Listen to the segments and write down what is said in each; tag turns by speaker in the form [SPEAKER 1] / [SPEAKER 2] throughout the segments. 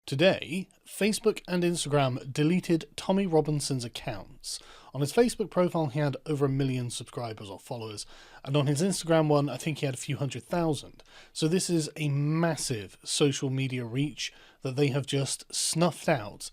[SPEAKER 1] Today, Facebook and Instagram deleted Tommy Robinson's accounts. On his Facebook profile, he had over 1 million subscribers or followers, and on his Instagram one, I think he had a few 100,000. So this is a massive social media reach that they have just snuffed out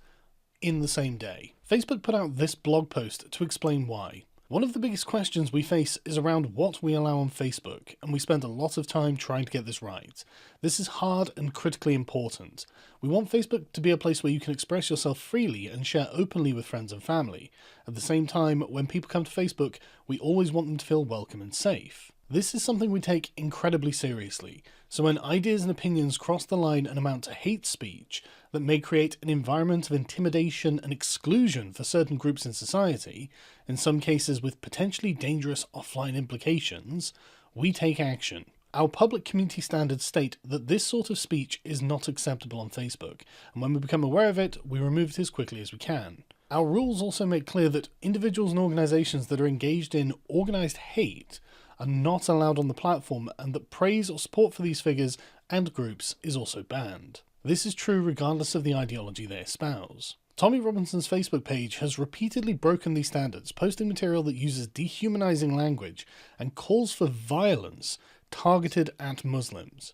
[SPEAKER 1] in the same day. Facebook put out this blog post to explain why. One of the biggest questions we face is around what we allow on Facebook, and we spend a lot of time trying to get this right. This is hard and critically important. We want Facebook to be a place where you can express yourself freely and share openly with friends and family. At the same time, when people come to Facebook, we always want them to feel welcome and safe. This is something we take incredibly seriously, so when ideas and opinions cross the line and amount to hate speech that may create an environment of intimidation and exclusion for certain groups in society, in some cases with potentially dangerous offline implications, we take action. Our public community standards state that this sort of speech is not acceptable on Facebook, and when we become aware of it, we remove it as quickly as we can. Our rules also make clear that individuals and organisations that are engaged in organised hate are not allowed on the platform, and that praise or support for these figures and groups is also banned. This is true regardless of the ideology they espouse. Tommy Robinson's Facebook page has repeatedly broken these standards, posting material that uses dehumanizing language and calls for violence targeted at Muslims.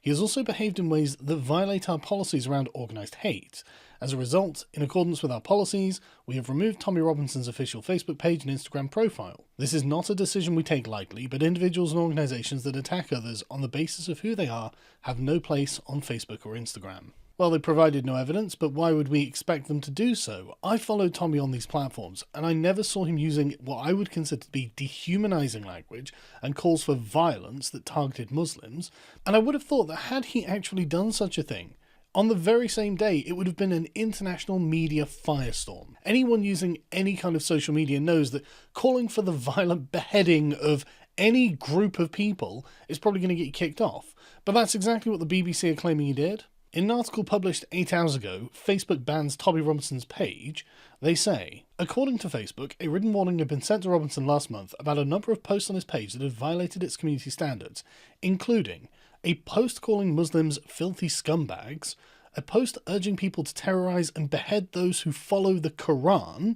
[SPEAKER 1] He has also behaved in ways that violate our policies around organised hate. As a result, in accordance with our policies, we have removed Tommy Robinson's official Facebook page and Instagram profile. This is not a decision we take lightly, but individuals and organisations that attack others on the basis of who they are have no place on Facebook or Instagram. Well, they provided no evidence, but why would we expect them to do so? I followed Tommy on these platforms, and I never saw him using what I would consider to be dehumanizing language and calls for violence that targeted Muslims, and I would have thought that had he actually done such a thing, on the very same day, it would have been an international media firestorm. Anyone using any kind of social media knows that calling for the violent beheading of any group of people is probably going to get you kicked off, but that's exactly what the BBC are claiming he did. In an article published 8 hours ago, Facebook bans Tommy Robinson's page. They say, according to Facebook, a written warning had been sent to Robinson last month about a number of posts on his page that had violated its community standards, including a post calling Muslims filthy scumbags, a post urging people to terrorise and behead those who follow the Quran,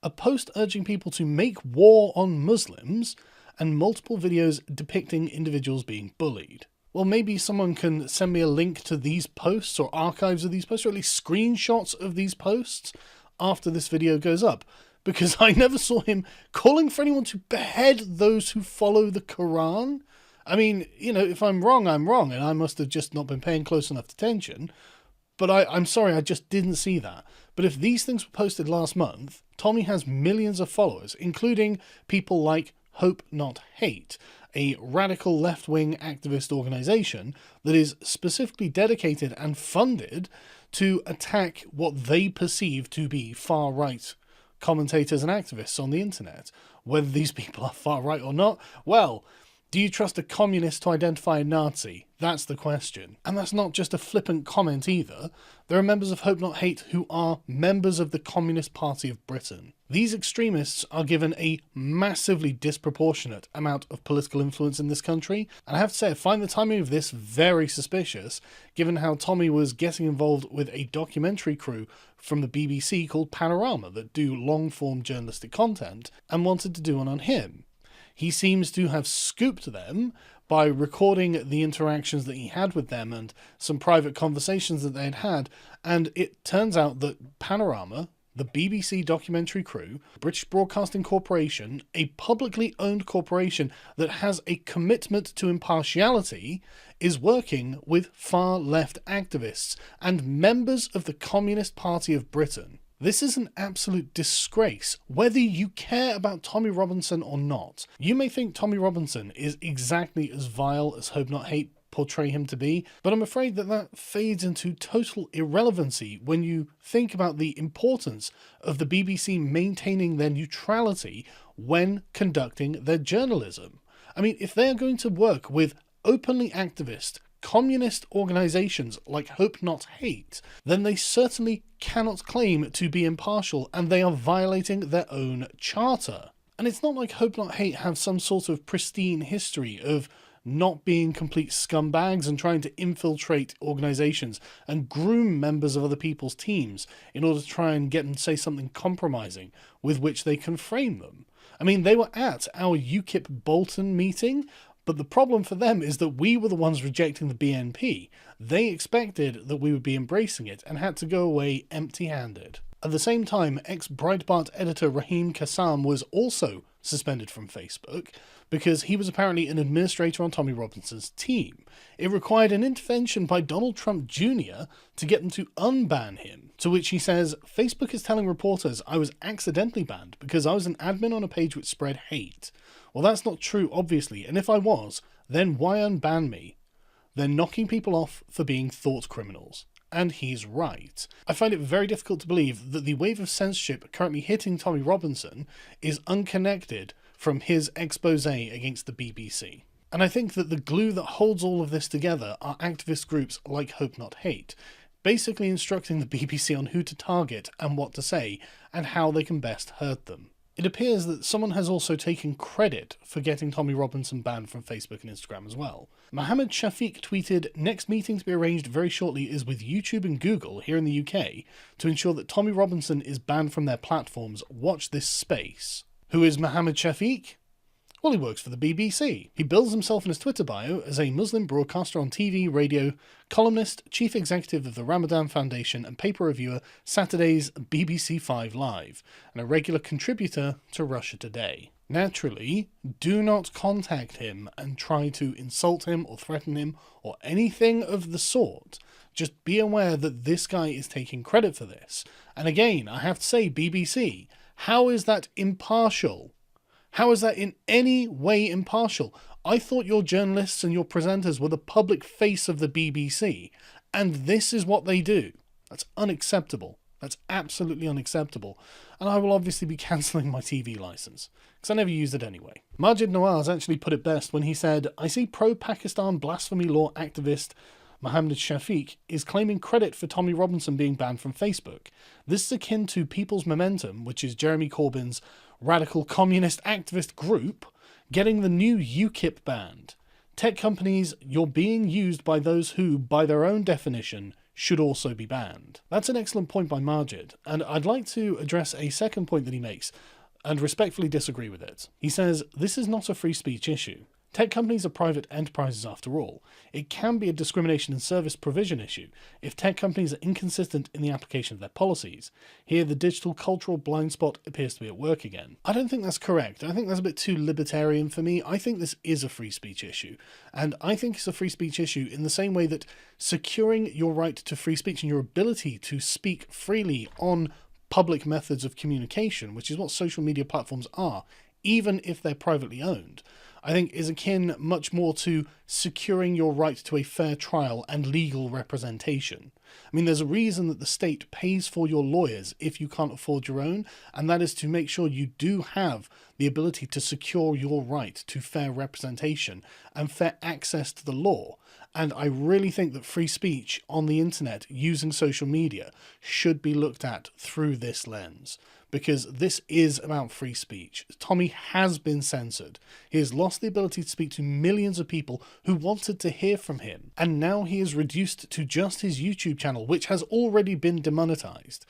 [SPEAKER 1] a post urging people to make war on Muslims, and multiple videos depicting individuals being bullied. Well, maybe someone can send me a link to these posts or archives of these posts, or at least screenshots of these posts after this video goes up, because I never saw him calling for anyone to behead those who follow the Quran. I mean, you know, if I'm wrong, I'm wrong, and I must have just not been paying close enough attention, but I'm sorry, I just didn't see that. But if these things were posted last month, Tommy has millions of followers, including people like Hope Not Hate, a radical left-wing activist organisation that is specifically dedicated and funded to attack what they perceive to be far-right commentators and activists on the internet. Whether these people are far-right or not, well, do you trust a communist to identify a Nazi? That's the question. And that's not just a flippant comment either. There are members of Hope Not Hate who are members of the Communist Party of Britain. These extremists are given a massively disproportionate amount of political influence in this country, and I have to say I find the timing of this very suspicious, given how Tommy was getting involved with a documentary crew from the BBC called Panorama that do long-form journalistic content, and wanted to do one on him. He seems to have scooped them by recording the interactions that he had with them and some private conversations that they had had, and it turns out that Panorama, the BBC documentary crew, British Broadcasting Corporation, a publicly owned corporation that has a commitment to impartiality, is working with far-left activists and members of the Communist Party of Britain. This is an absolute disgrace, whether you care about Tommy Robinson or not. You may think Tommy Robinson is exactly as vile as Hope Not Hate portray him to be, but I'm afraid that fades into total irrelevancy when you think about the importance of the BBC maintaining their neutrality when conducting their journalism. I mean, if they're going to work with openly activist, communist organisations like Hope Not Hate, then they certainly cannot claim to be impartial, and they are violating their own charter. And it's not like Hope Not Hate have some sort of pristine history of not being complete scumbags and trying to infiltrate organizations and groom members of other people's teams in order to try and get them to say something compromising with which they can frame them. I mean, they were at our UKIP Bolton meeting, but the problem for them is that we were the ones rejecting the BNP. They expected that we would be embracing it and had to go away empty-handed. At the same time, ex-Breitbart editor Raheem Kassam was also suspended from Facebook because he was apparently an administrator on Tommy Robinson's team. It required an intervention by Donald Trump Jr. to get them to unban him, to which he says, Facebook is telling reporters I was accidentally banned because I was an admin on a page which spread hate. Well, that's not true, obviously, and if I was, then why unban me? They're knocking people off for being thought criminals. And he's right. I find it very difficult to believe that the wave of censorship currently hitting Tommy Robinson is unconnected from his expose against the BBC. And I think that the glue that holds all of this together are activist groups like Hope Not Hate, basically instructing the BBC on who to target and what to say, and how they can best hurt them. It appears that someone has also taken credit for getting Tommy Robinson banned from Facebook and Instagram as well. Mohammed Shafiq tweeted, "Next meeting to be arranged very shortly is with YouTube and Google here in the UK to ensure that Tommy Robinson is banned from their platforms. Watch this space." Who is Mohammed Shafiq? Well, he works for the BBC. He bills himself in his Twitter bio as a Muslim broadcaster on TV, radio, columnist, chief executive of the Ramadan Foundation and paper reviewer Saturday's BBC 5 Live, and a regular contributor to Russia Today. Naturally, do not contact him and try to insult him or threaten him or anything of the sort. Just be aware that this guy is taking credit for this. And again, I have to say, BBC, how is that impartial? How is that in any way impartial? I thought your journalists and your presenters were the public face of the BBC, and this is what they do. That's unacceptable. That's absolutely unacceptable. And I will obviously be cancelling my TV licence, because I never used it anyway. Majid Nawaz actually put it best when he said, "I see pro-Pakistan blasphemy law activist Mohammed Shafiq is claiming credit for Tommy Robinson being banned from Facebook. This is akin to People's Momentum, which is Jeremy Corbyn's radical communist activist group, getting the new UKIP banned. Tech companies, you're being used by those who, by their own definition, should also be banned." That's an excellent point by Majid, and I'd like to address a second point that he makes, and respectfully disagree with it. He says, "This is not a free speech issue. Tech companies are private enterprises after all. It can be a discrimination and service provision issue if tech companies are inconsistent in the application of their policies. Here, the digital cultural blind spot appears to be at work again." I don't think that's correct. I think that's a bit too libertarian for me. I think this is a free speech issue. And I think it's a free speech issue in the same way that securing your right to free speech and your ability to speak freely on public methods of communication, which is what social media platforms are, even if they're privately owned, I think is akin much more to securing your right to a fair trial and legal representation. I mean, there's a reason that the state pays for your lawyers if you can't afford your own, and that is to make sure you do have the ability to secure your right to fair representation and fair access to the law. And I really think that free speech on the internet using social media should be looked at through this lens, because this is about free speech. Tommy has been censored. He has lost the ability to speak to millions of people who wanted to hear from him, and now he is reduced to just his YouTube channel, which has already been demonetized.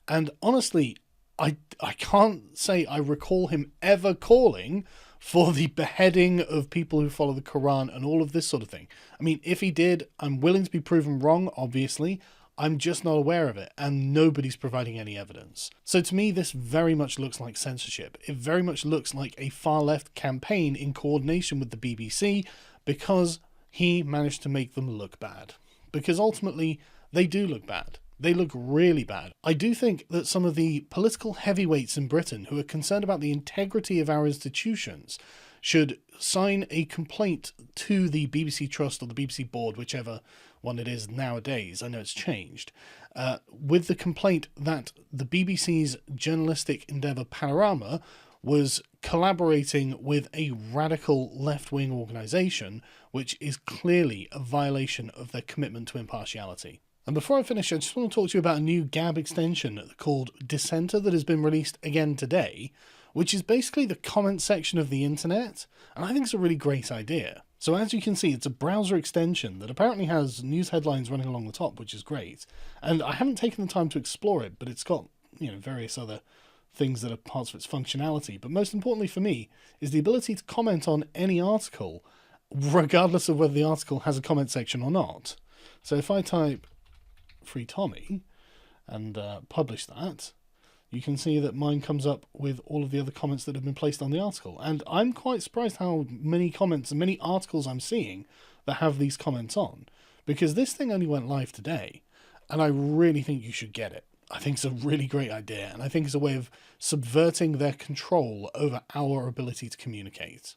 [SPEAKER 1] And honestly, I can't say I recall him ever calling for the beheading of people who follow the Quran and all of this sort of thing. I mean, if he did, I'm willing to be proven wrong, obviously. I'm just not aware of it, and nobody's providing any evidence. So to me, this very much looks like censorship. It very much looks like a far-left campaign in coordination with the BBC, because he managed to make them look bad. Because ultimately, they do look bad. They look really bad. I do think that some of the political heavyweights in Britain who are concerned about the integrity of our institutions should sign a complaint to the BBC Trust or the BBC Board, whichever one it is nowadays. I know it's changed. With the complaint that the BBC's journalistic endeavour Panorama was collaborating with a radical left-wing organisation, which is clearly a violation of their commitment to impartiality. And before I finish, I just want to talk to you about a new Gab extension called Dissenter that has been released again today, which is basically the comment section of the internet, and I think it's a really great idea. So as you can see, it's a browser extension that apparently has news headlines running along the top, which is great. And I haven't taken the time to explore it, but it's got, various other things that are parts of its functionality. But most importantly for me is the ability to comment on any article, regardless of whether the article has a comment section or not. So if I type Free Tommy and publish that, you can see that mine comes up with all of the other comments that have been placed on the article. And I'm quite surprised how many comments and many articles I'm seeing that have these comments on, because this thing only went live today, and I really think you should get it. I think it's a really great idea, and I think it's a way of subverting their control over our ability to communicate.